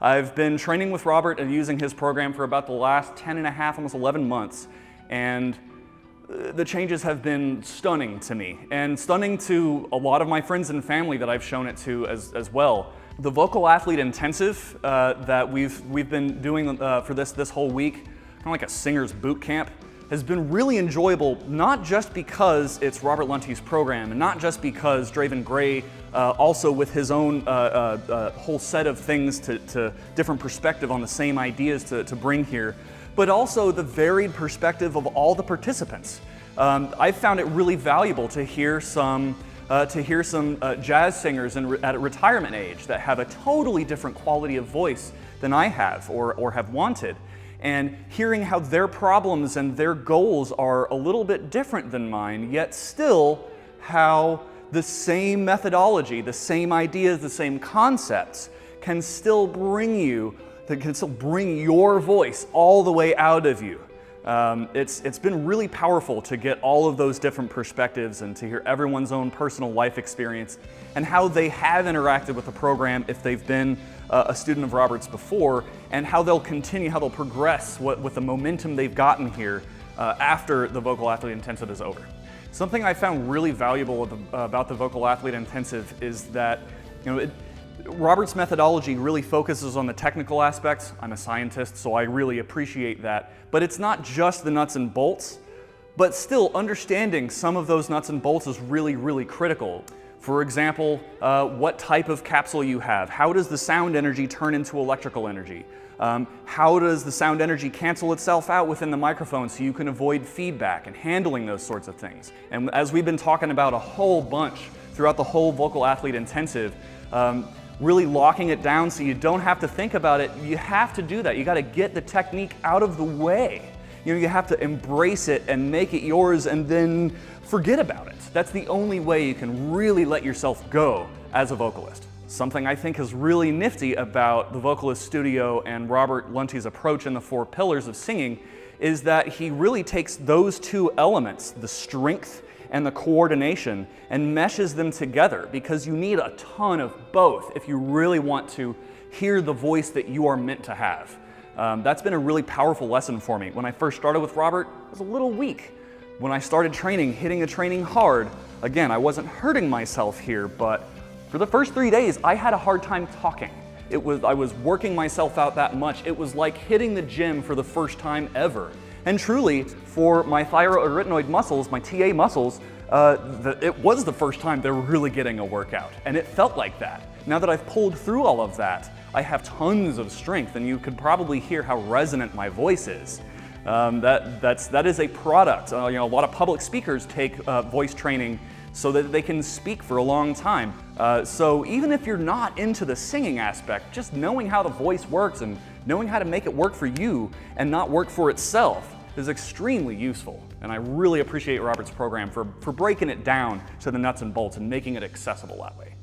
I've been training with Robert and using his program for about the last 10 and a half, almost 11 months, and the changes have been stunning to me, and stunning to a lot of my friends and family that I've shown it to as well. The Vocal Athlete Intensive that we've been doing for this whole week, kind of like a singer's boot camp, has been really enjoyable, not just because it's Robert Lunte's program, and not just because Draven Gray also with his own whole set of things to different perspective on the same ideas to bring here, but also the varied perspective of all the participants. I've found it really valuable to hear some jazz singers at a retirement age that have a totally different quality of voice than I have or have wanted. And hearing how their problems and their goals are a little bit different than mine, yet still how the same methodology, the same ideas, the same concepts can still bring your voice all the way out of you. It's been really powerful to get all of those different perspectives and to hear everyone's own personal life experience and how they have interacted with the program if they've been a student of Robert's before, and how they'll continue, how they'll progress with the momentum they've gotten here after the Vocal Athlete Intensive is over. Something I found really valuable about the Vocal Athlete Intensive is that, Robert's methodology really focuses on the technical aspects. I'm a scientist, so I really appreciate that. But it's not just the nuts and bolts, but still understanding some of those nuts and bolts is really, really critical. For example, what type of capsule you have. How does the sound energy turn into electrical energy? How does the sound energy cancel itself out within the microphone so you can avoid feedback, and handling those sorts of things. And as we've been talking about a whole bunch throughout the whole Vocal Athlete Intensive, really locking it down so you don't have to think about it. You have to do that. You got to get the technique out of the way. You have to embrace it and make it yours and then forget about it. That's the only way you can really let yourself go as a vocalist. Something I think is really nifty about the Vocalist Studio and Robert Lunte's approach in the 4 pillars of singing is that he really takes those two elements, the strength and the coordination, and meshes them together, because you need a ton of both if you really want to hear the voice that you are meant to have. That's been a really powerful lesson for me. When I first started with Robert, I was a little weak. When I started training, hitting the training hard, again, I wasn't hurting myself here, but for the first 3 days, I had a hard time talking. I was working myself out that much. It was like hitting the gym for the first time ever. And truly, for my thyroarytenoid muscles, my TA muscles, it was the first time they were really getting a workout, and it felt like that. Now that I've pulled through all of that, I have tons of strength, and you could probably hear how resonant my voice is. That is a product. A lot of public speakers take voice training so that they can speak for a long time. So even if you're not into the singing aspect, just knowing how the voice works and knowing how to make it work for you and not work for itself is extremely useful. And I really appreciate Robert's program for breaking it down to the nuts and bolts and making it accessible that way.